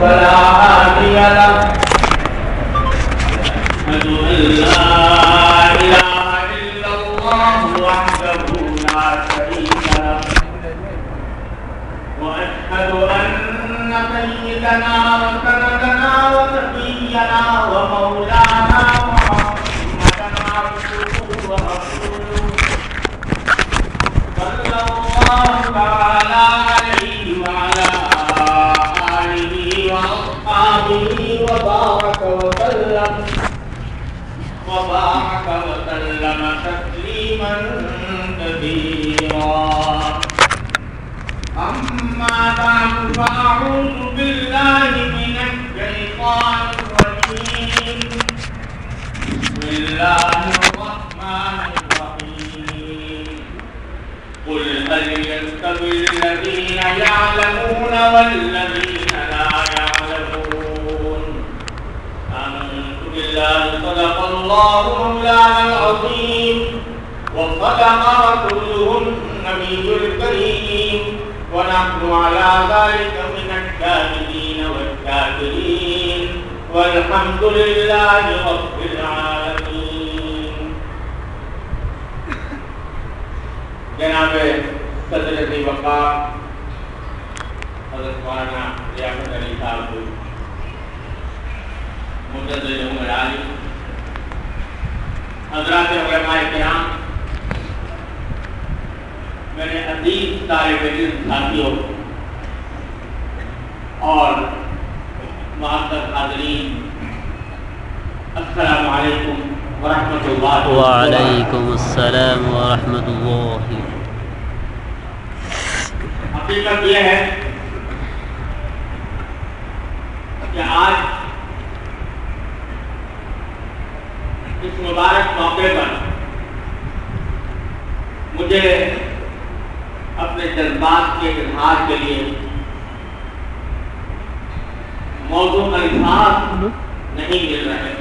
فلا هادي له أشهد أن لا إله إلا الله وحده لا شريك له وأشهد أن سيدنا وسندنا ونبينا ومولانا محمدا عبده ورسوله صلى الله تعالى عليه وعلى آله وأصحابه وبارك وسلم تسليما كثيرا. أما بعد فأعوذ بالله من الشيطان الرجيم. بسم الله الرحمن الرحيم. قل هل يستوي الذين يعلمون والذين لا يعلمون. آمنت بالله صدق الله مولانا العظيم وصدق رسوله النبي الكريم ونحن على ذلك من الشاهدين والشاكرين والحمد لله رب العالمين. جناب صدر وقار حضرت مولانا ریاست علی صاحب مجدد عمر علی حضرات علماء کرام میرے عزیز طالب علم ساتھیوں اور معزز حاضرین السلام علیکم ورحمۃ اللہ. وعلیکم السلام ورحمۃ اللہ. حقیقت یہ ہے کہ آج اس مبارک موقع پر مجھے اپنے جذبات کے اظہار کے لیے موضوع الفاظ نہیں مل رہے.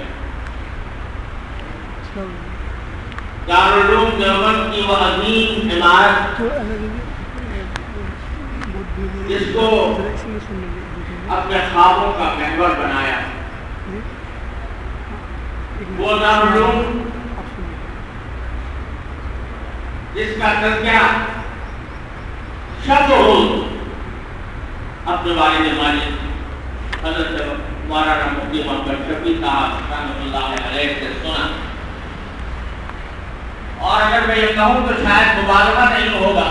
دارالعلوم دیوبند کی وہ عظیم عمارت جس کو اپنے خوابوں کا محور بنایا، وہ دارالعلوم جس کا تذکرہ شب و روز اپنے والد ماجد حضرت مولانا مفتی محمد شفیع صاحب رحمۃ اللہ علیہ سے سنا، اور اگر میں یہ کہوں تو شاید مبالغہ نہیں ہوگا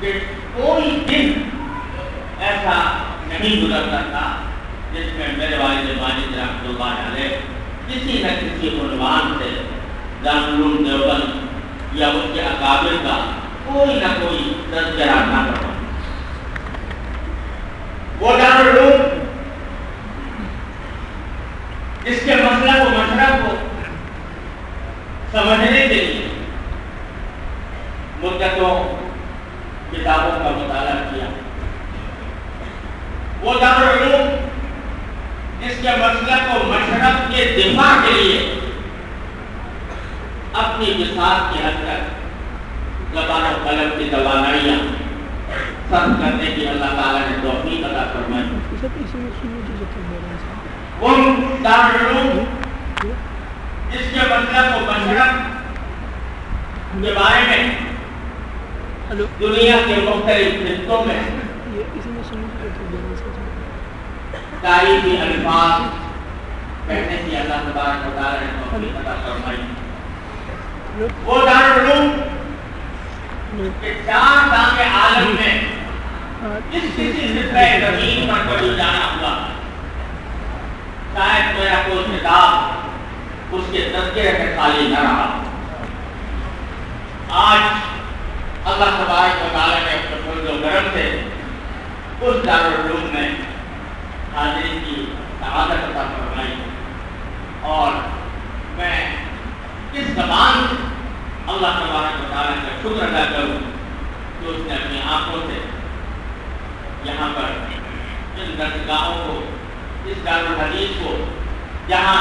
کہ کوئی دن ایسا نہیں گزرتا تھا جس میں میرے والد ماجد رحمۃ اللہ علیہ کسی نہ کسی عنوان سے دارالعلوم دیوبند یا اس کے اکابر کا کوئی نہ کوئی تذکرہ نہ کرو. وہ دارالعلوم جس کے مسلک و مشرق کو سمجھنے کے لیے مدتوں کتابوں کا مطالعہ کیا، وہ دارالعلوم جس کے مسلک و مشرق کے دفاع کے لیے اپنی بساط کی حد تک زبان و قلم کی توانائیاں صرف کرنے کی اللہ تعالیٰ نے توفیق عطا فرمائی. وہ دارالعلوم جس کے مسلک و مشرق کے بارے میں دنیا کے مختلف حصوں میں تاریخی الفاظ کہنے کی اللہ تبارک و تعالیٰ نے توفیق عطا فرمائی. وہ دارالعلوم کہ چار دام عالم میں جس کسی ذکر زمین پر کبھی جانا ہوا شاید میرا کوئی خطاب اس کے تذکرے سے خالی نہ رہا. آج اللہ تبارک و تعالیٰ نے اپنے فضل و کرم سے اس دارالعلوم میں حاضری کی سعادت عطا فرمائی، اور میں کس زبان اللہ تبارک و تعالیٰ کا شکر ادا کروں کہ اس نے اپنی آنکھوں سے یہاں پر ان درسگاہوں کو، اس دارالحدیث کو، جہاں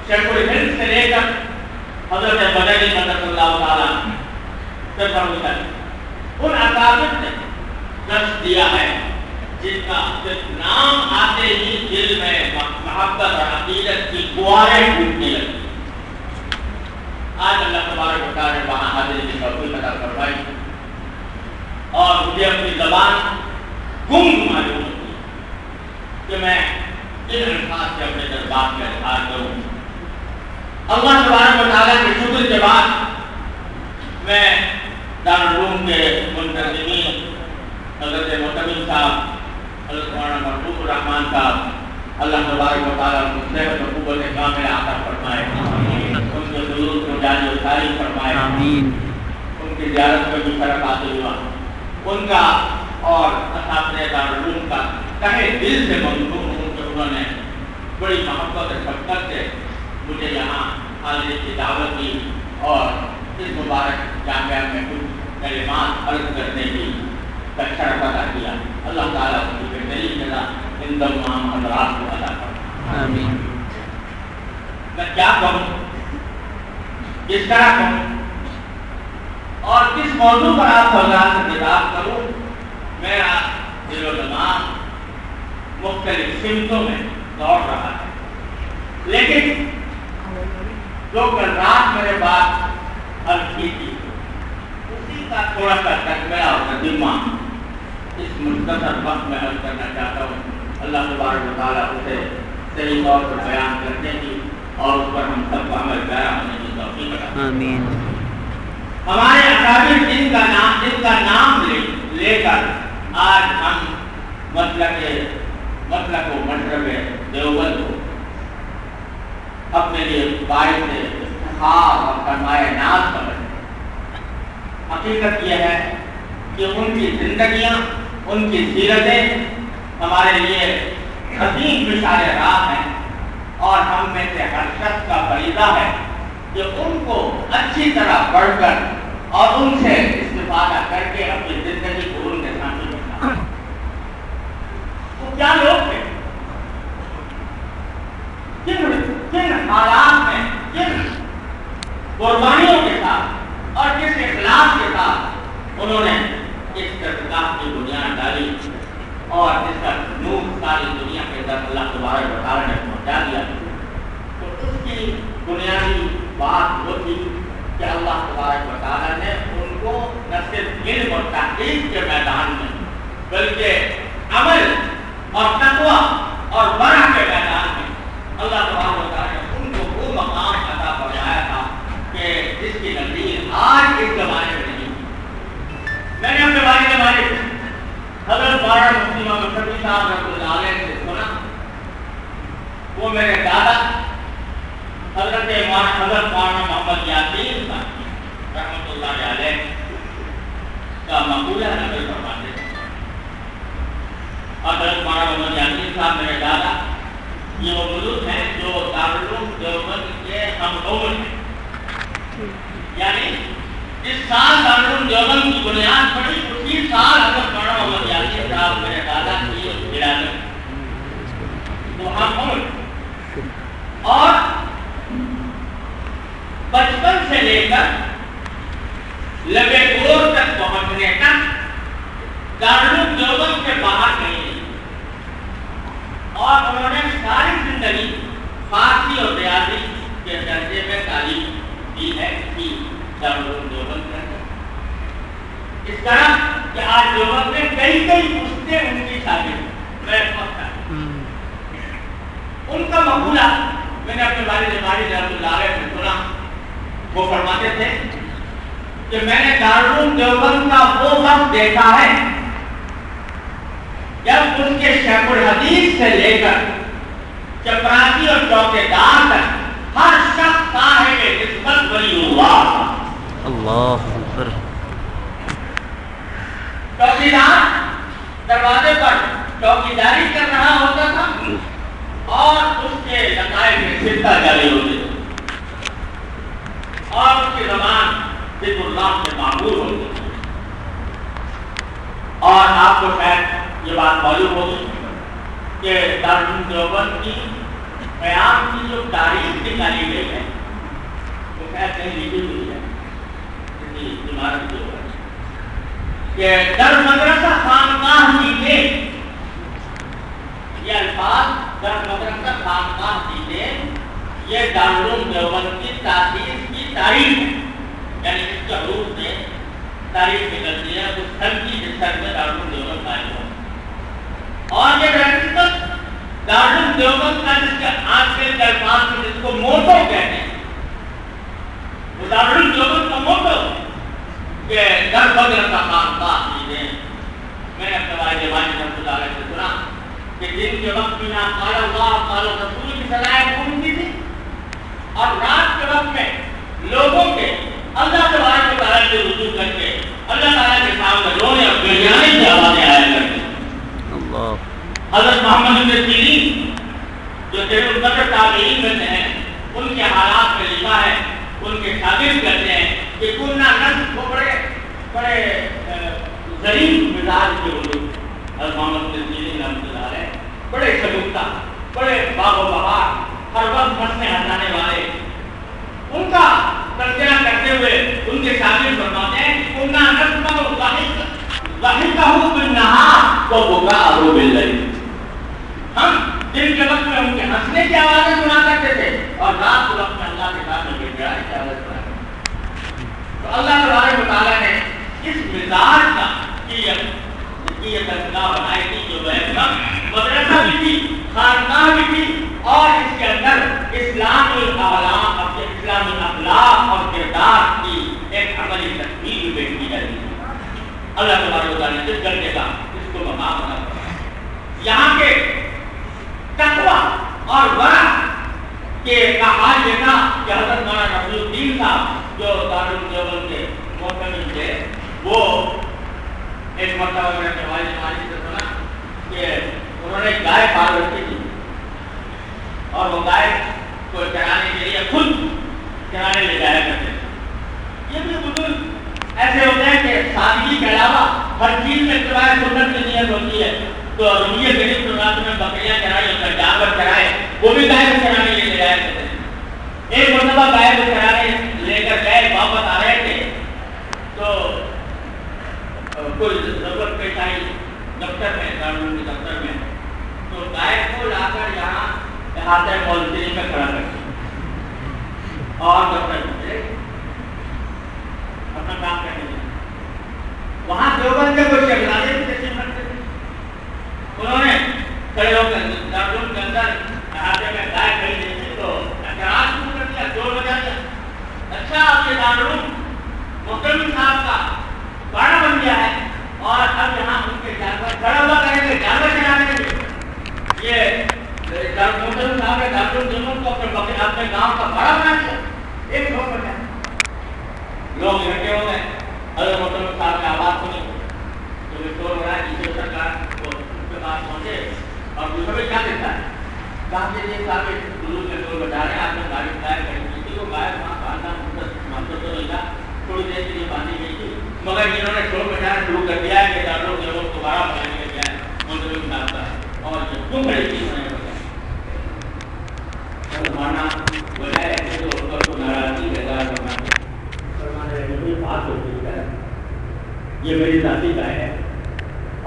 شیخ الہند سے لے کر حضرت مدنی قدس اللہ تعالیٰ سے ان اکابر نے درس دیا ہے، جس کا صرف نام آتے ہی دل میں محبت اور عقیدت کی فواریں پھوٹنے لگی. آج اللہ تبارک و تعالی نے وہاں حاضری کی توفیق عطا فرمائی اور مجھے اپنی زبان گم معلوم ہوتی کہ میں ان الفاظ سے اپنے جذبات کا اظہار کروں. اللہ تبارک و تعالیٰ کے شکر کے بعد میں دارالعلوم کے منتظمین حضرت معتمد صاحب، حضرت مولانا محبوب الرحمان صاحب، اللہ تبارک و تعالیٰ ان کو صحت و قوت کاملہ عطا فرمائے، ان کے ضرور کو جاری و ساری فرمائے، ان کی زیارت میں بھی شرف حاصل ہوا. ان کا اور اساتذہ دارالعلوم کا تہہ دل سے ممنون ہوں کہ انہوں نے بڑی محبت اور شفقت سے مجھے یہاں حاضری کی دعوت دی اور اس مبارک جامعہ میں کچھ کلمات عرض کرنے کی شرف عطا کیا. اللہ تعالیٰ ان کی بہترین جزا ان تمام حضرات کو عطا فرمائے. آمین. میں کیا کہوں، کس طرح کہوں اور کس موضوع پر آپ حضرات سے خطاب کروں؟ میرا دل و دماغ مختلف سمتوں میں دوڑ رہا ہے، لیکن جو کل رات میرے بات عرض کی تھی اسی کا تھوڑا سا تکملہ اور ترجمہ اس مختصر وقت میں عرض کرنا چاہتا ہوں. اللہ تبارک و تعالیٰ اسے صحیح طور پر بیان کرنے کی اور اس پر ہم سب کو عمل پیرا ہونے کی توفیق عطا فرمائے. آمین. ہمارے اکابر جن کا نام لے کر آج ہم مسلک و مشرب دیوبند کو اپنے لیے باعث افتخار اور سرمایہ ناز سمجھتے ہیں. حقیقت یہ ہے کہ ان کی زندگیاں، ان کی سیرتیں ہمارے لیے عظیم مشعل راہ ہیں اور ہم میں سے ہر شخص کا فریضہ ہے کہ ان کو اچھی طرح پڑھ کر اور ان سے استفادہ کر کے اپنی زندگی کو ان کے سامنے رکھنا. وہ کیا لوگ تھے، کن حالات میں، کن قربانیوں کے ساتھ اور کس اخلاص کے ساتھ انہوں نے اس ترقیات کی بنیاد ڈالی اور اس کا نور ساری دنیا کے اندر اللہ تبارک و تعالیٰ نے پہنچا دیا. تو اس کی بنیادی بات وہ تھی کہ اللہ تبارک و تعالیٰ نے ان کو نہ صرف علم اور تحقیق کے میدان میں بلکہ عمل اور تقویٰ اور ورع کے میدان میں اللہ تبارک و تعالیٰ نے ان کو وہ مقام عطا فرمایا تھا کہ جس کی نظیر آج اس زمانے میں نہیں. میں نے اپنے والد مالک حضرت مولانا مفتی محمد شفیع صاحب رحمۃ اللہ علیہ سے سنا، وہ میرے دادا حضرت مولانا محمد یاسین صاحب رحمۃ اللہ علیہ کا مقولہ نقل فرماتے تھے. حضرت مولانا محمد یاسین صاحب میرے دادا یہ وہ بزرگ ہیں جو دارالعلوم دیوبند کے ہم عمر ہیں، یعنی جس سال دارالعلوم دیوبند کی بنیاد پڑی اسی سال حضرت مولانا محمد یاسین صاحب میرے دادا کی ولادت. تو ہم عمر اور بچپن سے لے کر لبے گور تک پہنچنے تک دارالعلوم دیوبند کے باہر نہیں رہی اور انہوں نے ساری زندگی فارسی اور ریاضی کے درجے میں تعلیم دی ہے کہ دارالعلوم دیوبند کے اندر. اس طرح کہ آج دیوبند میں کئی پوسٹیں ان کی شاگرد میں ان کا مقولہ میں نے اپنے والد رحمۃ اللہ علیہ سے سنا. وہ فرماتے تھے کہ میں نے دارالعلوم دیوبند کا وہ وقت دیکھا ہے جب ان کے شیخ الحدیث سے لے کر چپراسی اور چوکیدار تک ہر شخص صاحب نسبت ولی اللہ. اللہ اکبر. چوکیدار دروازے پر چوکیداری کر رہا ہوتا تھا اور اس کے لقائب میں سکہ جاری ہوتے تھے اور اس کی زبان ذکر اللہ سے معمور ہوتی تھی. اور آپ کو شاید یہ بات معلوم ہوگی کہ دارالعلوم دیوبند کی قیام کی جو تاریخ نکالی گئی ہے وہ شاید کہیں لکھی ہوئی ہے کسی عمارت کے اوپر کہ در مدرسہ خانقاہ کی یہ الفاظ در مدرسہ خانقاہ چیزیں یہ دارالعلوم دیوبند کی تاسیس کی تاریخ ہے، یعنی اس کا روح سے تاریخ نکلتی ہے اس سن کی جس سن میں دارالعلوم دیوبند قائم ہو، اور یہ حقیقت دارالعلوم دیوبند کا جس کے آج کے الفاظ میں جس کو موٹو کہتے ہیں، وہ دارالعلوم دیوبند کا موٹو کہ در مدرسہ خانقاہ چیزیں. میں نے اپنے والد والد رحمۃ اللہ علیہ سے سنا کہ دن کے وقت میں قال اللہ قال رسول کی صلاحیت گھومتی تھی، اور رات کے وقت میں لوگوں کے اللہ تبارک و تعالیٰ سے رجوع کر کے اللہ تعالیٰ کے سامنے رونے اور گریانے کی آوازیں آیا کرتی. حضرت محمد بن سیرین جو جلیل القدر تابعین میں سے ہیں، ان کے حالات میں لکھا ہے، ان کے شاگرد کہتے ہیں کہ کننا نفس کو بڑے ظریف مزاج کے لوگ حضرت محمد بن سیرین رحمۃ اللہ علیہ بڑے شگفتہ، بڑے باغ و بہار، ہر وقت مسئلے ہٹانے والے. ان کا تذکرہ کرتے ہوئے ان کے شاگرد فرماتے ہیں کہ کننا نسمع ضحکہ بالنہار وبکاءہ باللیل. ہم دن کے وقت میں ان کے ہنسنے کی آوازیں سنا کرتے تھے اور رات کے وقت میں اللہ کے ساتھ میں گڑگڑانے کی آواز سنا کرتے تھے. تو اللہ تبارک و تعالیٰ نے اس مزاج کا کی یہ تذکرہ بنائی تھی جو مدرسہ بھی تھی، خانقاہ بھی تھی، اور اس کے اندر اسلامی اخلاق اور کردار کی ایک عملی تکمیل بھی پیش کی جاتی ہے. اللہ تبارک و تعالیٰ نے جس درجے کا اس کو مقام بنا یہاں کے تقویٰ اور ورع کے کا حال یہ تھا کہ حضرت مولانا رفیع الدین صاحب جو دارالعلوم دیوبند کے محتمل تھے، وہ ایک مرتبہ میں نے والد سے سنا کہ انہوں نے گائے پال رکھی تھی اور وہ گائے کو چرانے کے لیے خود چرانے لے جایا کرتے تھے. یہ بھی بزرگ ایسے ہوتے ہیں کہ سادگی کے علاوہ ہر چیز میں اتباع سنت کی نیت ہوتی ہے. تو رویہ غریب سنت میں بکریاں چرائی اور جانور چرائے، وہ بھی گائے کو چرانے لے جایا کرتے تھے. ایک مرتبہ گائے کو چرانے لے کر گئے، واپس آ رہے تھے تو کوئی ضرورت پیش آئی دفتر میں، دارالعلوم کے دفتر میں، تو گائے کو لا کر یہاں احاطہ مولوی میں کھڑا کر اور دفتر میں اپنا کام کرنے لگے. وہاں دیوبند کے کوئی شہزادے بھی تشریف رکھتے تھے. انہوں نے کھڑے ہو کر دارالعلوم کے اندر احاطے میں گائے کھڑی دیکھی تو اعتراض شروع کر دیا، زور بجا دیا. اچھا آپ کے دارالعلوم محترم صاحب کا باڑا بن گیا ہے اور اب یہاں ان کے جانور کھڑا ہوا کریں گے، جانور چرانے کے. یہ محترم صاحب نے دارالعلوم دیوبند کو اپنے گاؤں کا باڑا بنا دیا. ایک لوگ بن گئے، لوگ اکٹھے ہو گئے. حضرت محترم صاحب نے آواز سنی تو یہ شور ہو رہا ہے، جسے سرکار کو اس کے پاس پہنچے اور دوسرے میں کیا دیتا ہے کہا کہ یہ صاحب حضور کے شور بجا رہے ہیں، آپ نے گاڑی گائے کھڑی کی تھی، وہ گائے وہاں باندھا مقصد تو نہیں تھا، تھوڑی دیر کے لیے باندھی گئی تھی، مگر انہوں نے شور بجانا شروع کر دیا ہے کہ دارالعلوم دیوبند دوبارہ بنانے کے لیے محترم صاحب کا اور کیوں کھڑی کی انہوں نے مانا وجہ ہے تو اس کو ناراضی بیدار کرنا فرمانے لگے بات ہوتی ہے. یہ میری ذاتی رائے ہے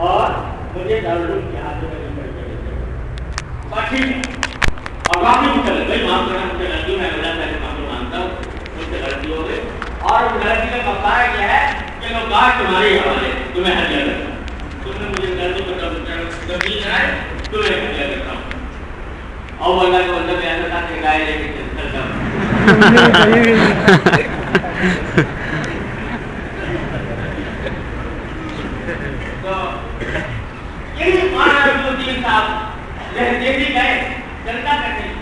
اور مجھے دارالعلوم کے ہاتھ میں نہیں کر کے بات ٹھیک ہے. اور واقعی بھی چلے گئی معاف کرنا مجھے غلطی، میں غلط ہے معافی مانتا ہوں، مجھ سے غلطی ہو گئی اور اس غلطی کا بقایا کیا ہے کہ میں بات تمہارے حوالے تمہیں ہدیہ کرتا ہوں. تم نے مجھے غلطی کو تبدیل کرائے، تمہیں ہدیہ کرتا ہوں. اور اللہ کو اللہ میں ایسا تھا کہ گائے لے کے چلتا ہوں. تو یہی مانا رفیع الدین صاحب رہتے بھی گئے چندہ کرنے،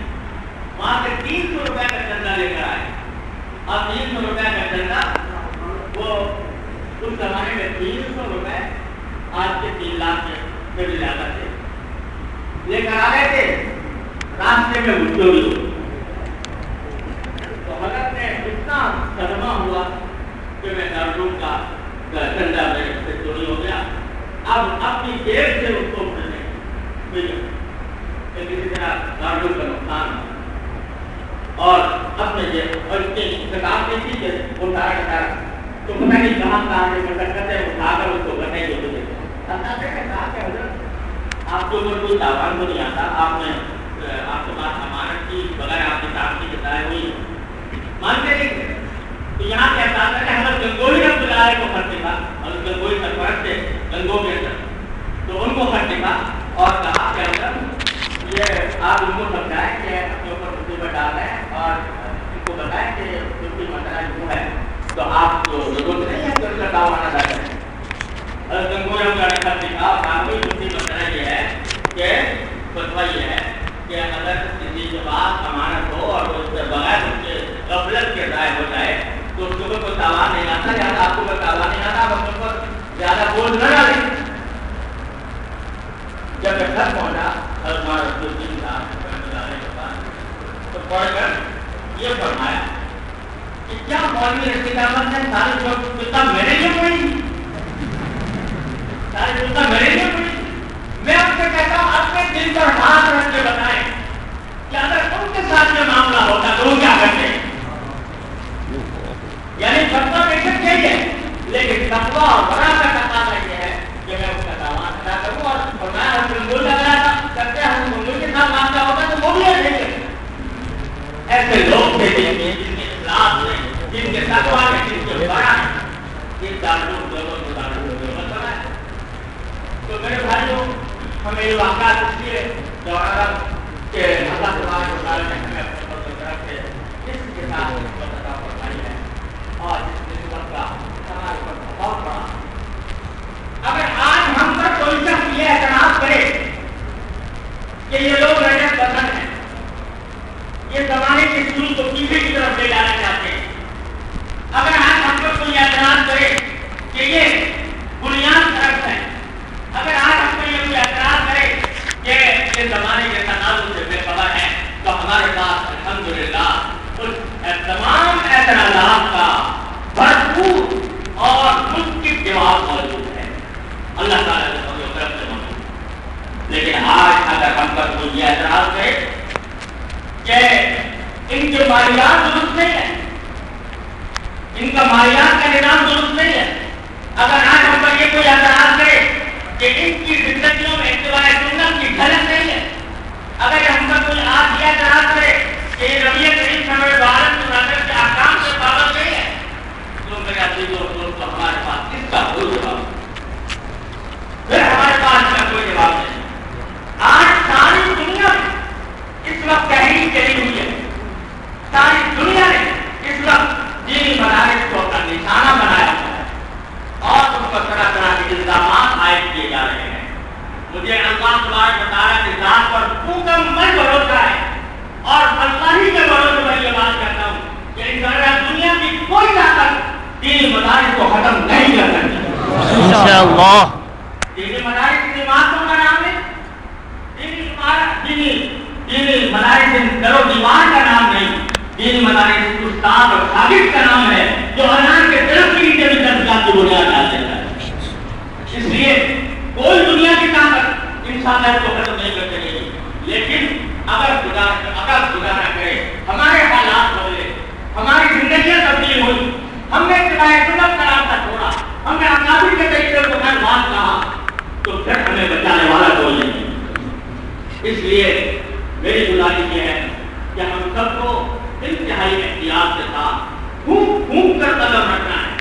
وہاں سے 300 روپے کا چندہ لے کر آئے. اور 300 روپے کا چندہ وہ اس زمانے میں 300 روپے آج کے 3 لاکھ سے بھی زیادہ تھے، لے کر آ گئے تھے. راستے میں وہ چوری ہوئی تو حضرت نے اتنا صدمہ ہوا کہ میں دارالعلوم کا چندہ میرے سے چوری ہو گیا. اب اپنی جیب سے اس کو مل گیا کہ کسی طرح دارالعلوم کا نقصان ہو اور اپنے جیب اور اس کی کتاب میں تھی کہ وہ سارا تو پتہ نہیں کہاں سے مشقت ہے اٹھا کر اس کو بنائی ہوتی ہے. کہا کہ حضرت آپ کے اوپر کوئی تاوان کو نہیں آتا، آپ نے آپ کے پاس امانت کی بغیر آپ کی تعلیم کی بتائی ہوئی مانتے نہیں، تو یہاں کہتا ہے کہ حضرت گنگوئی رحمۃ اللہ علیہ کو خط لکھا، حضرت گنگوئی سرپرست تھے گنگو کے اندر، تو ان کو خط لکھا اور کہا کہ حضرت یہ آپ ان کو سمجھائیں کہ اپنے اوپر مصیبت ڈال رہے ہیں اور ان کو بتائیں کہ کوئی مسئلہ یوں ہے تو آپ کو ضرورت نہیں ہے کہ اس کا تاوان ادا کریں۔ حضرت گنگوئی رحمۃ اللہ علیہ نے خط لکھا اور کہا کہ دوسری مسئلہ یہ ہے کہ فتویٰ یہ ہے کہ اگر کسی کے پاس امانت ہو اور اس سے بغیر اس کے غفلت کے ضائع ہو جائے تو اس کے اوپر کوئی تاوان نہیں آتا، لہٰذا آپ کو کوئی تاوان نہیں آتا، آپ اپنے اوپر زیادہ بوجھ نہ ڈالیں۔ جب یہ خط پہنچا حضرت رسول الدین صاحب رحمۃ اللہ علیہ کے پاس تو پڑھ کر یہ فرمایا کہ کیا مولوی رشید احمد نے ساری جو کتاب میرے لیے پڑھی، ساری کتاب میرے لیے پڑھی؟ میں آپ سے کہتا ہوں اپنے دل پر ہاتھ رکھ کے بتائیں کہ اگر ان کے ساتھ یہ معاملہ ہوتا تو وہ کیا کرتے؟ یعنی فتویٰ بے شک یہی ہے، لیکن تقویٰ اور ورع کا تقاضا یہ ہے کہ میں اس کا تاوان ادا کروں، اور فرمایا ہم گنگوئی لگایا کرتے ہیں، ہم گنگوئی کے ساتھ معاملہ ہوتا تو وہ بھی ایسے ہی ہے۔ ایسے لوگ تھے جن کے اخلاص میں، جن کے تقویٰ میں، جن کے ورع میں، جن تعلق دونوں تو میرے بھائیوں ہمیں یہ واقعات اس لیے دوہرانا کہ اللہ تبارک و تعالیٰ نے ہمیں اپنے فضل و کرم سے اس کے ساتھ نسبت عطا فرمائی ہے اور اس نسبت کا ہمارے اوپر بہت بڑا۔ اگر آج ہم پر کوئی شخص یہ اعتراض کرے کہ یہ لوگ رجعت پسند ہیں، یہ زمانے کے سلوک کو پیچھے کی طرف لے جانا چاہتے ہیں، اگر آج ہم پر کوئی اعتراض کرے کہ یہ بنیاد پرست ہے، اگر آج ہم کو یہ کوئی اعتراض کرے کہ یہ زمانے کے تناظر سے بے خبر ہے، تو ہمارے پاس الحمدللہ ان تمام اعتراضات کا بھرپور اور مناسب جواب موجود ہے، اللہ تعالیٰ کے فضل و کرم سے موجود۔ لیکن آج اگر ہم پر کوئی یہ اعتراض کرے کہ ان کے مالیات درست نہیں ہے، ان کا مالیات کا نظام درست نہیں ہے، اگر آج ہم پر یہ کوئی اعتراض کرے کہ ان کی زندگیوں میں اتباع سنت کی جھلک نہیں ہے، اگر ہم پر کوئی آج یہ اعتراض کرے کہ یہ نبی کریم صلی اللہ علیہ وسلم کے احکام سے پابند نہیں ہے، تو میرے عزیزوں اور دوستوں ہمارے پاس اس کا کوئی جواب نہیں، پھر ہمارے پاس اس کا کوئی جواب نہیں۔ آج ساری دنیا میں اس وقت تحریک چلی ہوئی ہے، ساری دنیا نے اس وقت دینی مدارس کو اپنا نشانہ بنایا ہوا ہے اور اس پر طرح طرح کے الزامات عائد کیے جا رہے ہیں۔ مجھے اللہ تبارک و تعالیٰ کی ذات پر مکمل بھروسہ ہے اور اللہ ہی کے بھروسے پر یہ بات کرتا ہوں کہ اس طرح دنیا کی کوئی طاقت دینی مدارس کو ختم نہیں کر سکتی انشاءاللہ۔ دینی مدارس کی عمارتوں کا نام ہے، دینی مدارس درو دیوار کا نام نہیں، دینی مدارس استاد اور ثابت کا نام ہے جو انار کے درخت کے نیچے بھی تربیت کی بنیاد ڈال دیتا ہے۔ اس لیے کوئی دنیا کی طاقت انسانیت کو ختم نہیں کر سکے گی، لیکن اگر خدا نہ کرے ہمارے حالات بدلے، ہماری زندگیاں تبدیل ہوئی، ہم نے اتباع سنت کا راستہ چھوڑا، ہم نے اکابر کے طریقے کو خیر بات کہا، تو پھر ہمیں بچانے والا کوئی نہیں۔ اس لیے میری گزارش یہ ہے کہ ہم سب کو انتہائی احتیاط کے ساتھ گھوم کر قدم رکھنا ہے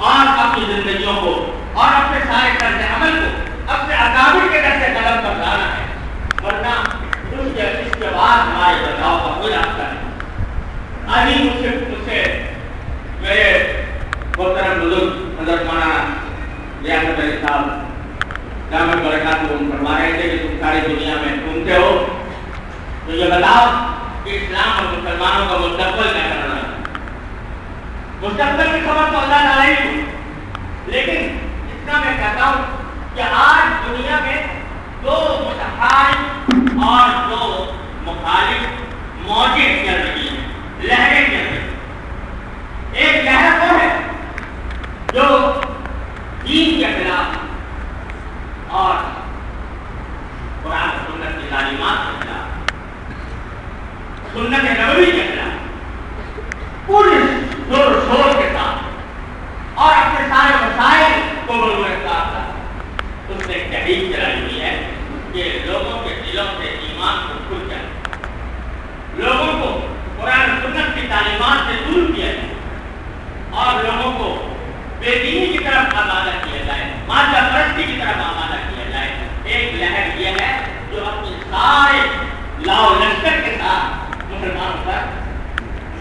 اور اپنی زندگیوں کو اور اپنے سارے طرز عمل کو اپنے اکابر کے راستے قدم پر لانا ہے، ورنہ اس کے بعد ہمارے بچاؤ کا کوئی راستہ نہیں۔ ابھی مجھ سے میرے محترم بزرگ حضرت مولانا ریاست علی صاحب دامت برکاتہ فرما رہے تھے کہ تم ساری دنیا میں گھومتے ہو تو یہ بتاؤ کہ اسلام اور مسلمانوں کا مستقبل کیا کرنا ہے؟ مستقبل کی خبر تو اللہ تعالیٰ ہی ہے، لیکن اتنا میں کہتا ہوں کہ آج دنیا میں دو متحارب اور دو مخالف موجیں چل رہی ہیں، لہریں چل رہی ہیں۔ ایک لہر وہ ہے جو دین کے خلاف اور قرآن و سنت کی تعلیمات کے خلاف، سنت نبوی کے خلاف پورے زور و شور کے ساتھ اور اپنے سارے مسائل کو اس نے تحریک چلائی ہوئی ہے کہ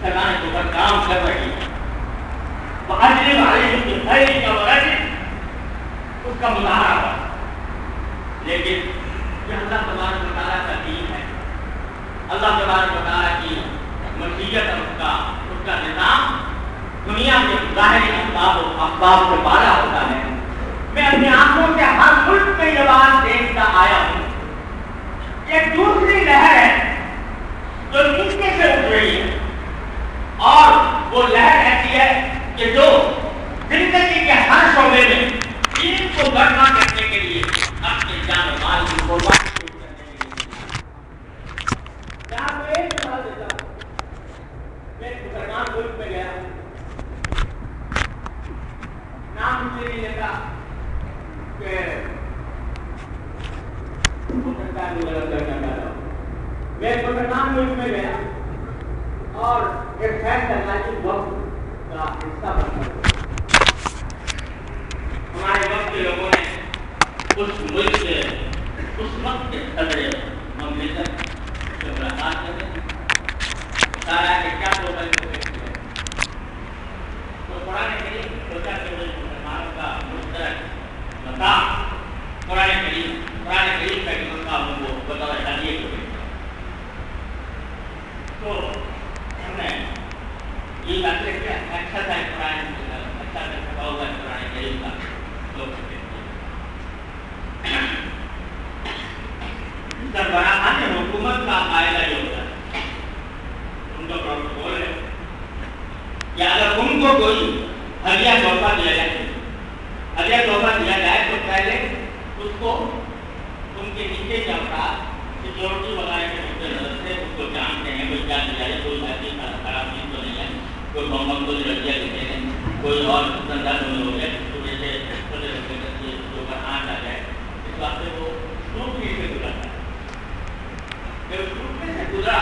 مسلمان کے اوپر کام کر رہی ہے، وَأَجْلِبْ عَلَيْهِمْ بِخَيْرِكَ وَرَزِقْ، اس کا مظاہرہ ہوا۔ لیکن یہ اللہ تبارک و تعالیٰ کا دین ہے، اللہ تبارک و تعالیٰ کی مشیت اور اس کا نظام دنیا کے ظاہری اسباب سے بالا ہوتا ہے۔ میں اپنی آنکھوں سے ہر ملک میں یہ بات دیکھتا آیا ہوں، ایک دوسری لہر ہے جو نیچے سے اٹھ رہی ہے، اور وہ لہر ایسی ہے کہ جو زندگی کے ہر شعبے میں دین کو برپا کرنے کے لیے اپنے جان و مال کی قربانی کرنے کے لیے۔ جہاں میں ایک مثال دیتا ہوں، میں ایک مسلمان ملک میں گیا، نام مجھے نہیں لیتا کہ میں ایک مسلمان ملک میں گیا اور ایک خیر تلاقی وقت کا حصہ بن گیا۔ ہمارے وقت کے لوگوں نے اس ملک کے اس وقت کے صدر مملکت سے ملاقات کرتے سارا کہ کیا تو قرآن کریم سوچا کہ مسلمانوں کا مشترک مقام قرآن کریم کا ایک مقام ہم کو بطور ہدیے کو تو ہم نے یہ بات کیا اچھا تھا قرآن اچھا تھا چھپا ہوا قرآن کریم کا لوگ سربراہان حکومت کا قاعدہ یہ ہوتا ہے، ان کا پروٹوکول ہے کہ اگر ان کو کوئی ہدیہ تحفہ دیا جائے، ہدیہ تحفہ دیا جائے تو پہلے اس کو ان کے نیچے کے افراد سیکورٹی وغیرہ کے نقطۂ نظر سے اس کو جانتے ہیں کوئی کیا دیا ہے، کوئی ایسی خراب چیز تو نہیں ہے، کوئی محمد کو رکھیا لکھے ہیں، کوئی اور دھندا تو نہیں ہو جائے تو جیسے چھوٹے رکھے کے اوپر آنچ آ جائے، اس واسطے وہ اسکروٹنی سے گزرتا ہے۔ جب اسکروٹنی سے گزرا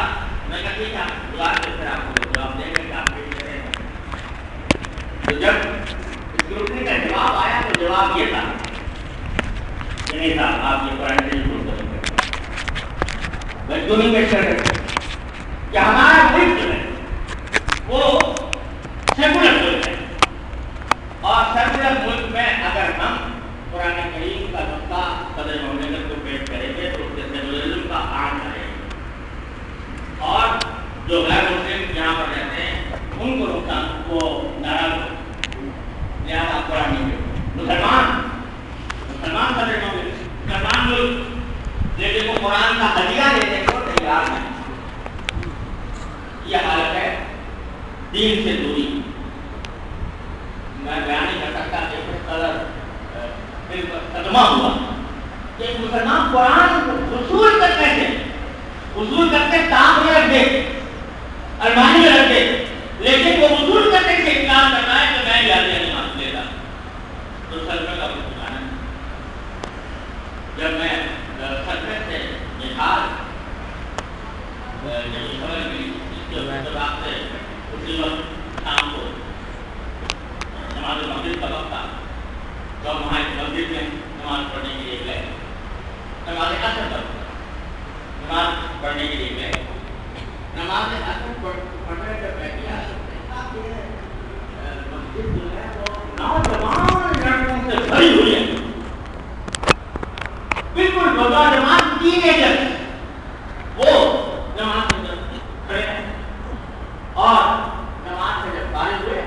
میں کہا ٹھیک ہے گزار کے پھر آپ کو جواب دیں گے کہ آپ پیش کریں گے۔ تو جب اسکروٹنی کا جواب آیا تو جواب یہ تھا کہ نہیں صاحب آپ یہ قرآن سے نہیں کریں گے، بس کیوں نہیں پیش کر رہے کہ ہمارا ملک جو ہے وہ سیکولر ملک ہے، اور سیکولر ملک میں اگر ہم قرآن کریم کا نقطہ صدر مملکت کو پیش کریں گے تو اس سے سیکولرزم کا آن آئے گا، اور جو غیر مسلم یہاں پر رہتے ہیں ان کو نقصان وہ ناراض ہو، لہٰذا قرآن مسلمان صدر مملکت مسلمان ملک لیکن وہ قرآن کا ہدیہ دینے کو تیار نہیں۔ یہ حالت ہے دین سے دوری۔ میں بیان نہیں کر سکتا کہ اس قدر دل پر صدمہ ہوا کہ ایک مسلمان قرآن وصول کرتے تام میں رکھ دے، المانی میں رکھ دے، لیکن وہ وصول کرنے سے انکار کرنا ہے کہ میں یاد نہیں مان لیتا تو سلمے کا مسلمان ہے۔ جب میں سلمے سے نکال خبر ملی جب آپ سے اسی وقت شام کو نماز مغرب کا وقت تھا تو ہم وہاں مسجد میں نماز پڑھنے کے لیے گئے، نماز عصر کا نماز پڑھنے کے لیے گئے، نماز عصر پڑھنے کے بیٹھے مسجد جو ہے وہ نوجوان لڑکوں سے بھری ہوئی ہے، بالکل نوجوان ٹین ایجر وہ نماز میں کھڑے ہیں، اور نماز سے جب فارغ ہوئے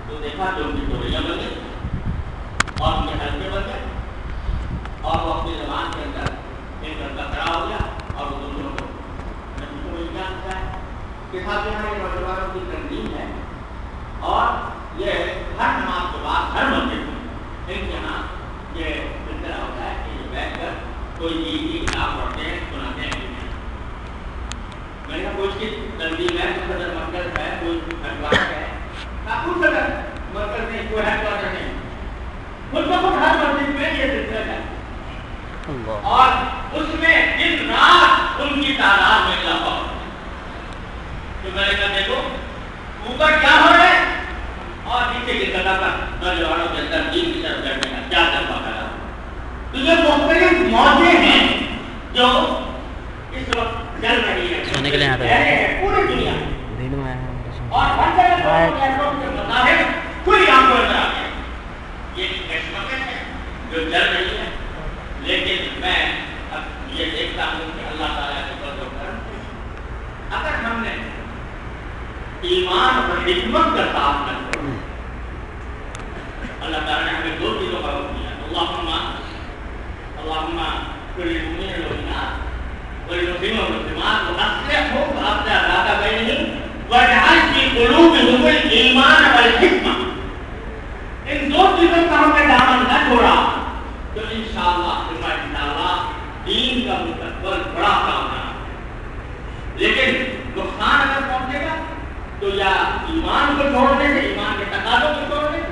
تو دیکھا کہ ان کی ٹولیاں بن گئی اور ان کے حلقے بن گئے، اور وہ اپنی زبان کے اندر ایک لڑکا کھڑا ہو گیا اور وہ دوسروں کو کیا ہوتا ہے کہ صاحب یہاں یہ نوجوانوں کی تنظیم ہے، اور یہ ہر نماز کے بعد ہر مسجد میں ان کے یہاں یہ سلسلہ ہوتا ہے کہ یہ بیٹھ کر کوئی چیز کی کتاب پڑھتے ہیں سناتے ہیں۔ میں نے کہا کوئی چیز تنظیم ہے، کوئی صدر مرکز ہے، کوئی ہیڈوارٹر ہے، کوئی صدر مرکز نہیں، کوئی ہیڈوارٹر نہیں، خود بخود ہر مسجد میں یہ سلسلہ ہے، اور اس میں دن رات ان کی تعداد میں اضافہ ہوتا ہے۔ تو میں نے کہا دیکھو اوپر کیا ہو رہا ہے اور نیچے کی سطح پر نوجوانوں کے اندر دین کی طرف بڑھنے کا کیا جذبہ پیدا ہو۔ تو یہ مختلف موضوع ہیں جو اس وقت چل رہی ہے پوری دنیا میں۔ ایسوں کے مذاہب کھلی آنکھوں نظر آ گئے. یہ کشمکش ہے جو جل رہی ہے. لیکن میں اب یہ دیکھتا ہوں کہ اللہ تعالیٰ کے فضل و کرم سے اگر ہم نے ایمان اور حکمت کا ساتھ نہ چھوڑا، اللہ تعالیٰ نے ہمیں دو چیزوں کا حکم دیا. اللہم کل المؤمنین والمؤمنات والمسلمین والمسلمات واصلحوا ذات بینہم واجعل فی قلوبہم الایمان والحکمہ. ان دو چیزوں کا ہم نے دامن نہ چھوڑا تو انشاءاللہ دین کا مستقبل بڑا کامیاب. لیکن نقصان اگر پہنچے گا تو یا ایمان کو چھوڑنے سے، ایمان کے تقاضوں کو چھوڑنے سے،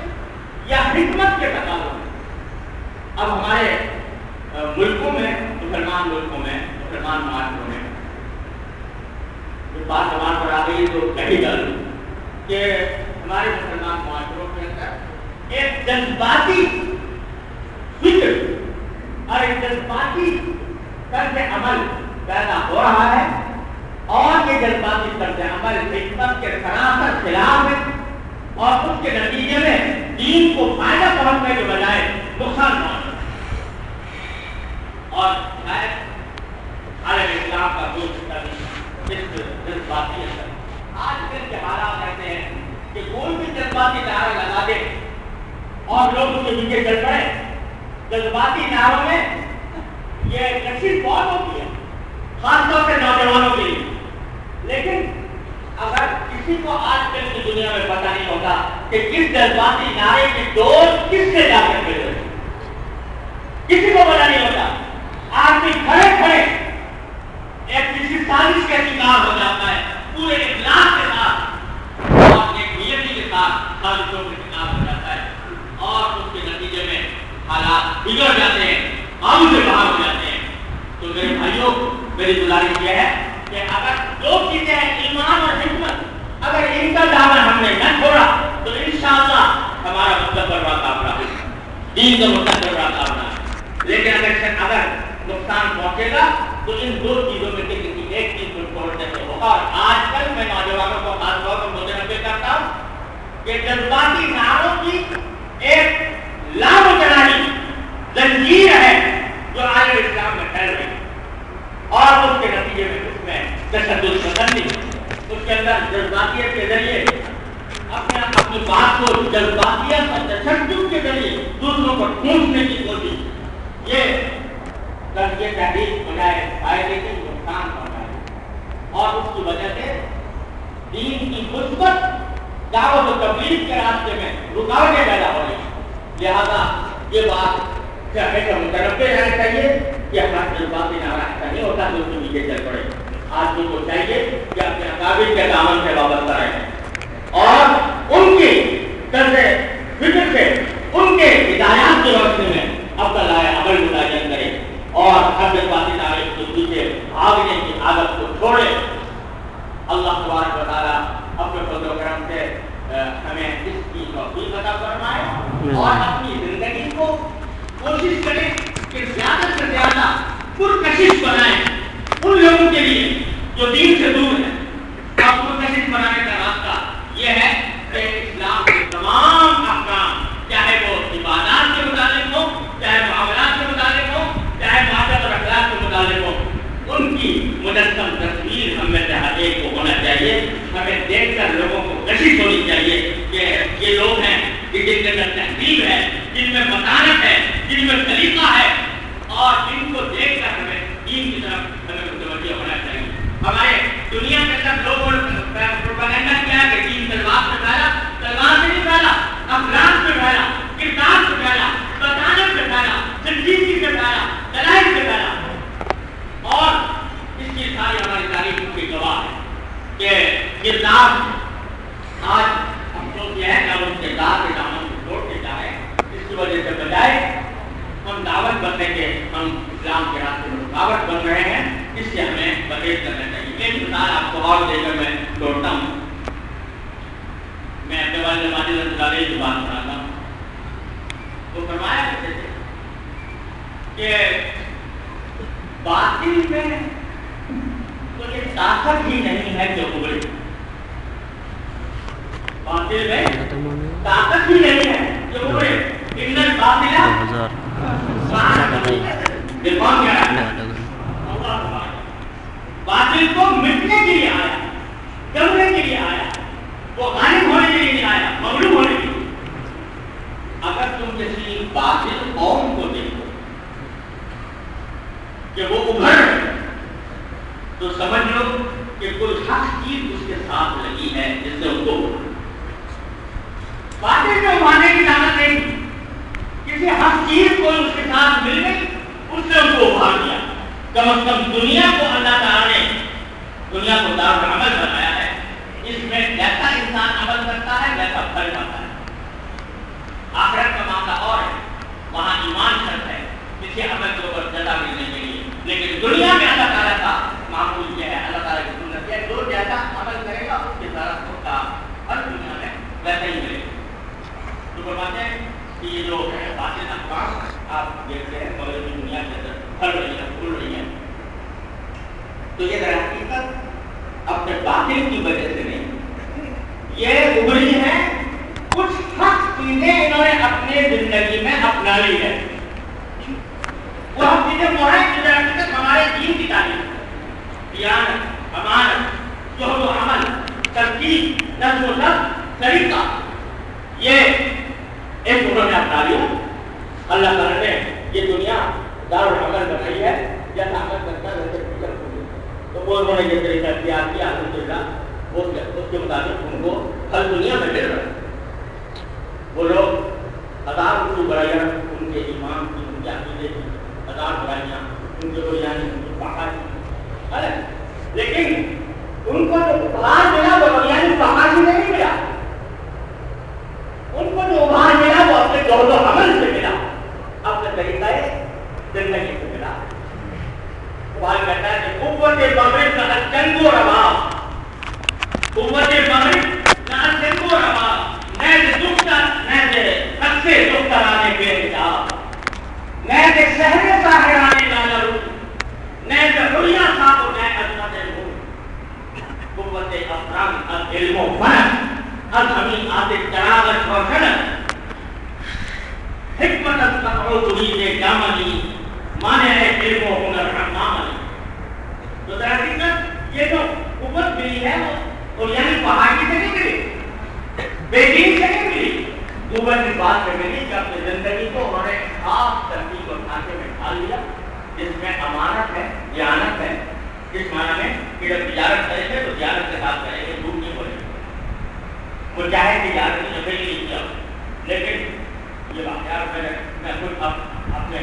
یا حکمت کے تقاضوں سے. اب ہمارے ملکوں میں، مسلمان ملکوں میں، مسلمان معاشروں میں جو بات زبان پر آ گئی تو کہی گل کہ ہمارے مسلمان معاشروں کے اندر ایک جذباتی فکر اور ایک جذباتی طرز عمل پیدا ہو رہا ہے، اور یہ جذباتی طرز عمل حکمت کے سراسر خلاف ہے، اور اس کے نتیجے میں دین کو فائدہ پہنچنے کے بجائے نقصان پہنچ رہا ہے. اور شاید عالم اسلام کا کوئی جذباتی اثر آج کل کے حالات ایسے ہیں کہ کوئی بھی جذباتی نعرہ لگا دے اور لوگ اس کے پیچھے چل پڑے. جذباتی نعروں میں یہ کشش بہت ہوتی ہے، خاص طور سے نوجوانوں کے لیے. لیکن اگر کسی کو آج کل کی دنیا میں پتہ نہیں ہوتا کہ کس جذباتی نعرے کی ڈور کس سے جا کر مل رہی ہے، کسی کو پتہ نہیں ہوتا. آدمی کھڑے کھڑے ایک کسی سازش کا شکار ہو جاتا ہے، پورے اخلاص کے ساتھ اور ایک نیتی کے ساتھ سازشوں کا شکار ہو جاتا ہے، اور اس کے نتیجے میں حالات بگڑ جاتے ہیں، قابو سے باہر ہو جاتے ہیں. تو میرے بھائیوں، میری گزارش یہ ہے کہ اگر دو چیزیں ہیں، ایمان اور حکمت، اگر ان کا دامن ہم نے نہ چھوڑا تو انشاءاللہ ہمارا مستقبل بڑا کامیاب ہے، دین کا مستقبل بڑا کامیاب ہے. لیکن اگر نقصان پہنچے گا تو ان دو چیزوں میں سے کسی ایک چیز کو چھوڑنے سے ہوگا. اور آج کل میں نوجوانوں کو خاص طور پر متنبہ کرتا ہوں کہ جذباتی نعروں کی ایک لامتناہی زنجیر ہے جو عالم اسلام میں پھیل رہی ہے، اور اس کے نتیجے میں اس میں تشدد پسندی، اس کے اندر جذباتیت کے ذریعے اپنی بات کو جذباتیت اور تشدد کے ذریعے دوسروں کو ٹھونسنے کی کوشش، یہ تحریک بجائے فائدے کے نقصان پہنچائے، اور اس کی وجہ سے دین کی مثبت دعوت و تبلیغ کے راستے میں رکاوٹیں پیدا ہو رہی ہیں. لہذا یہ بات ہمیشہ متنبہ رہنا چاہیے کہ ہمارا جذباتی نعرہ ایسا نہیں ہوتا جو اس کے نیچے چل پڑے. آدمی کو چاہیے کہ اپنے اکابر کے دامن سے وابستہ رہیں اور ان کی طرز فکر سے، ان کے ہدایات کے وقت میں اپنا عمل متعین کرے اور ہر جذباتی نعرے کے پیچھے بھاگنے کی عادت کو چھوڑے. اللہ تبارک و تعالیٰ اپنے فضل و کرم سے ہمیں اس کی توفیق عطا فرمائے اور اپنی زندگی کو کوشش کریں کہ زیادہ سے زیادہ پرکشش بنائیں ان لوگوں کے لیے جو دین سے دور ہیں. اور پرکشش بنانے کا راستہ یہ ہے کہ اسلام کے تمام احکام، چاہے وہ عبادات کے متعلق ہو، چاہے معاملات کے متعلق ہو، چاہے معاشرت اور اخلاق کے متعلق ہو، ان کی مجسم تصویر ہم میں سے ہر ایک کو ہونا چاہیے. ہمیں دیکھ کر لوگوں کو کشش ہونی چاہیے کہ یہ لوگ ہیں کہ جن کے اندر تہذیب ہے، جن میں متانت ہے، جن میں سلیقہ ہے، اور جن کو دیکھ کر ہمیں دین کی طرف ہمیں متوجہ ہونا چاہیے. ہمارے دنیا کے اندر لوگوں نے پروپیگنڈا کیا ہے کہ دین تلوار سے پھیلا، تلوار سے نہیں پھیلا، اخلاق سے پھیلا، کردار سے پھیلا، متانت سے پھیلا، سنجیدگی سے پھیلا، دلائل سے پھیلا. اور اس کی ساری ہماری تاریخ کی گواہ ہے کہ کردار آج افسوس یہ ہے کہ ہم اس کردار کے دامن کو چھوڑتے جا رہے ہیں. اس کی وجہ سے بجائے ہم دعوت بننے کے، ہم اسلام کے راستے میں رکاوٹ بن رہے ہیں. اس سے ہمیں پرہیز کرنا چاہیے. ایک مثال آپ کو اور دے کر میں چھوڑتا ہوں. میں اپنے والد ماجد رحمۃ اللہ علیہ کی بات سناتا ہوں. وہ فرمایا کرتے تھے کہ باطل میں تو یہ طاقت ہی نہیں ہے جو ابھرے. باطل میں طاقت بھی نہیں ہے کہ وہ ان الباطلہ یہ کون کہہ رہا ہے؟ باطل کو مٹنے کے لیے آیا، جمنے کے لیے آیا، وہ غالب ہونے کے لیے نہیں آیا، مغلوب ہونے کے لیے۔ اگر تم کسی باطل قوم کو دیکھو کہ وہ ابھر رہے تو سمجھ لو کہ کوئی حق چیز اس کے ساتھ لگی ہے جس سے ان کو باطل میں ابھرنے کی طاقت نہیں، کسی حق چیز کو اس کے ساتھ مل گئی، اس نے ان کو ابھار دیا۔ کم از کم دنیا کو اللہ تعالیٰ نے دنیا کو دار عمل بنایا ہے، اس میں جیسا انسان عمل کرتا ہے ویسا پھل پاتا ہے۔ آخرت کا معاملہ اور ہے، وہاں ایمان شرط ہے کسی عمل کے اوپر جزا ملنے کے لیے، لیکن دنیا میں اللہ تعالیٰ کا معمول یہ ہے، اللہ تعالیٰ کی سنت ہے، جو جیسا عمل کرے گا اس کے ساتھ اس کا ہر دنیا میں ویسا ہی ملے گا۔ تو فرماتے ہیں کہ یہ جو باطل افکار آپ دیکھتے ہیں مغربی دنیا کے اندر پھل رہی ہیں، پھول رہی ہیں، تو یہ در حقیقت اپنے باطل کی وجہ سے نہیں، یہ ابھری ہے کچھ حق چیزیں انہوں نے اپنے زندگی میں اپنا لی ہے۔ وہ ہم چیزیں وہ ہیں جو در حقیقت ہمارے دین کی تعلیم، دیانت، امانت، جوہد و عمل، ترتیب، نظم و ضبط، طریقہ، یہ ایک انہوں نے اپنا لیا۔ اللہ تعالیٰ نے یہ دنیا دارالعمل بنائی ہے، جیسا عمل کرتا ہے ویسے فکر ہوگی، تو وہ انہوں نے یہ طریقہ اختیار کیا، الحمدللہ اس کے مطابق ان کو ہر دنیا میں مل رہا ہے۔ وہ لوگ ہزار برائیاں ان کے ایمان کی، ان کے عقیدے کی، ہزار برائیاں ان کے بریانی، ان کی پاکا کی، لیکن ان کو جو ابھار ملا وہ بریانی پاکا کی نہیں ملا، ان کو جو ابھار ملا وہ اپنے جوہد و عمل سے ملا، اپنے طریقہ زندگی سے ملا۔ وہ کہتا ہے کہ قوت مغرب نہ جنگ و رباب، قوت مغرب نہ جنگ و رباب، نیز دکھتا نیز خط سے دکھتا رانے بے حجاب، نیز شہر ساحرانے لالا رو، نیز حریہ صاحب و نیز عظمت رو، قوت افرام از علم و فن از ہمیں آتے چراغت و شنت، حکمت از قطع و ترید جامنی، مانے ہے علم و ہنر حمامنی۔ تو در حقیقت یہ جو قوت ملی ہے اور یعنی پہاڑی سے نہیں ملی، بے دین سے نہیں ملی، قوت اس بات سے ملی کہ اپنی زندگی کو انہوں نے خاص ترتیب اور ڈھانچے میں ڈال لیا، جس میں امانت ہے، دیانت ہے، اس معنی میں کہ جب تجارت کریں گے تو دیانت کے ساتھ کریں گے، جھوٹ نہیں بولیں گے۔ وہ چاہے تجارت کی جگہ نہیں کیا، لیکن یہ واقعات میں خود اپنے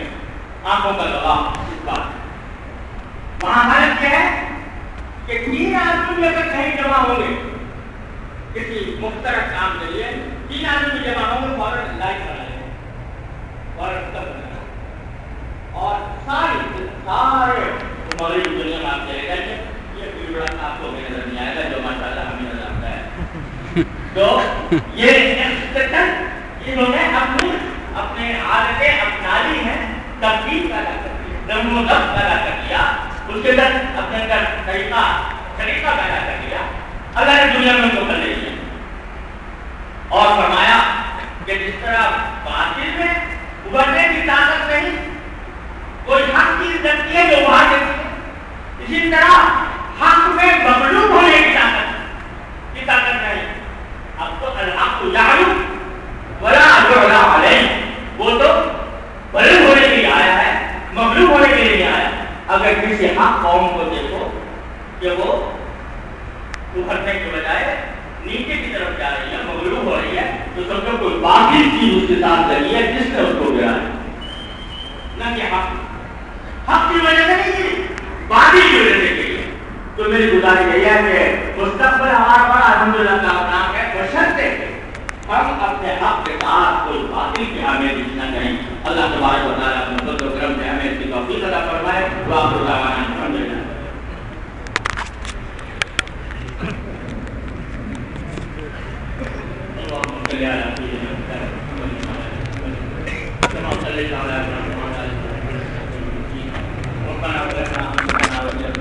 آنکھوں کا گواہ اس بات۔ وہاں حالت کیا ہے کہ 3 آدمی لے کر کہیں جمع ہوں گے کسی مختلف کام کے لیے، 3 آدمی جمع ہوں گے، فوراً لائٹ کرا لیں گے، فوراً تب کرنا، اور سارے مغربی دنیا میں آپ چلے جائیں گے، یہ بڑا آپ کو نظر نہیں آئے گا جو ماشاءاللہ ہمیں نظر آتا ہے۔ تو یہ انہوں نے اپنے عادتیں اپنا لی ہیں، ترتیب پیدا کر دیا، نظم و ضبط پیدا کر دیا، اس کے اندر اپنے اندر طریقہ پیدا کر دیا، اللہ نے دنیا میں ان کو کر لے لیا اور فرمایا کہ جس طرح باطل میں ابھرنے کی طاقت نہیں، کوئی حق چیز رکھتی ہے جو ابھار دیتی ہے، اسی طرح حق میں مغلوب ہونے کی طاقت نہیں۔ اب تو الحق یعلو ولا یعلی علیہ، وہ تو بلند ہونے کے لیے آیا ہے، مغلوب ہونے کے لیے نہیں آیا۔ اگر کسی حق قوم کو دیکھو کہ وہ ابھرنے کے بجائے نیچے کی طرف جا رہی ہے، مغلوب ہو رہی ہے، تو سمجھو کوئی باطل چیز اس کے ساتھ لگی ہے جس نے اس کو گرا ہے، نہ کہ حق کی وجہ سے نہیں گری، باطل کی وجہ سے گری ہے۔ تو میری گزارش یہ ہے کہ مستقبل ہمارا بڑا الحمدللہ کامیاب ہے، بشرطے کہ ہم اپنے حق کے ساتھ کوئی باطل کی حامی نہ کریں۔ اللہ تبارک و تعالیٰ اپنے فضل و کرم سے ہمیں اس کی توفیق عطا فرمائے۔ وآخر دعوانا الحمدللہ۔ اللهم صل على سيدنا محمد كما صليت على ابراهيم وعلى ال ابراهيم ربنا اغفر لنا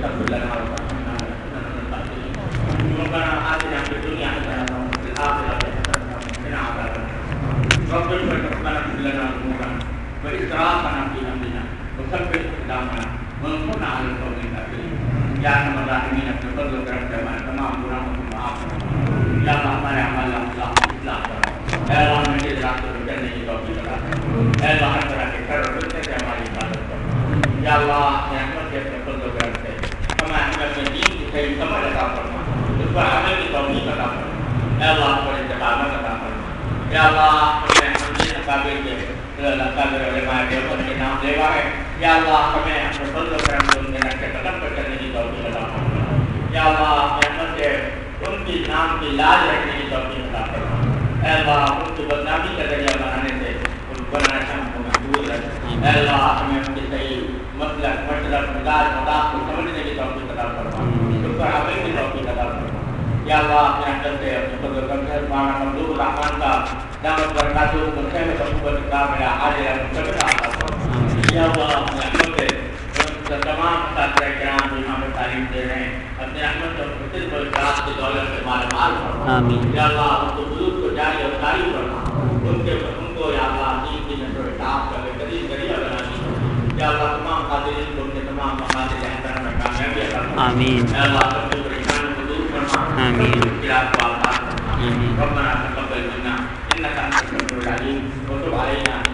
واغفر لنا وارحمنا ربنا آتنا في الدنيا حسنة وفي الآخرة حسنة اقدامنا وانصرنا على القوم الكافرين یا ارحم الراحمین اپنے فضل و کرم سے ہمارے تمام گناہوں کو معاف فرما یا اللہ ہمارے اعمال اصلاح کرو اے اللہ ہمیں اس راستے پر چلنے کی توفیق عطا کرو اے اللہ ہر طرح کے شر و فتنے سے ہماری حفاظت کرو یا اللہ اپنے رحمت سے اپنے فضل و کرم سے ہمیں اپنے دین کی صحیح سمجھ عطا فرما اس پر عمل کی توفیق عطا فرما اے اللہ پر استقامت عطا فرما یا اللہ ہمیں اپنے اکابر کے اکابر علماء دیوبند کے نام لیوا ہے یا اللہ ہمیں اپنے فضل و کرم سے ان کے نقش قدم پر چلنے کی توفیق عطا فرما یا اللہ اپنے رحمت سے ان کی نام کی لاج رکھنے کی توفیق عطا فرما اے اللہ ان کی بدنامی کا ذریعہ بنانے سے ان بنانے سے ہم کو محفوظ رکھ اے اللہ ہمیں ان کی صحیح مسلک مشرق مزاج مذاق کو سمجھنے کی توفیق عطا فرما اس پر عمل کی توفیق عطا فرما یا اللہ اپنے رحمت سے اپنے فضل و کرم سے مولانا ممدوح الرحمان کا دعوت برکاتہ مصیبت عقوبت کا میرا عاجل مستقبل عطا فرما یا اللہ اپنے رحمت سے تمام اساتذہ کرام جو یہاں پہ تعلیم دے رہے ہیں اپنے رحمت اور فضل و اکرام کی دولت سے مال مال فرما آمین یا اللہ ان کو بزرگ کو جاری اور ساری فرما ان کو یا اللہ دین کی نشر و اشاعت کا بہترین ذریعہ بنا دی یا اللہ تمام قادرین کو ان کے تمام مقاصد احسان میں کامیابی عطا فرما آمین اے اللہ سب کی پریشانیوں کو دور فرما آمین مشکلات کو آسان فرما آمین ربنا تقبل منا انك انت السميع العليم وتب علينا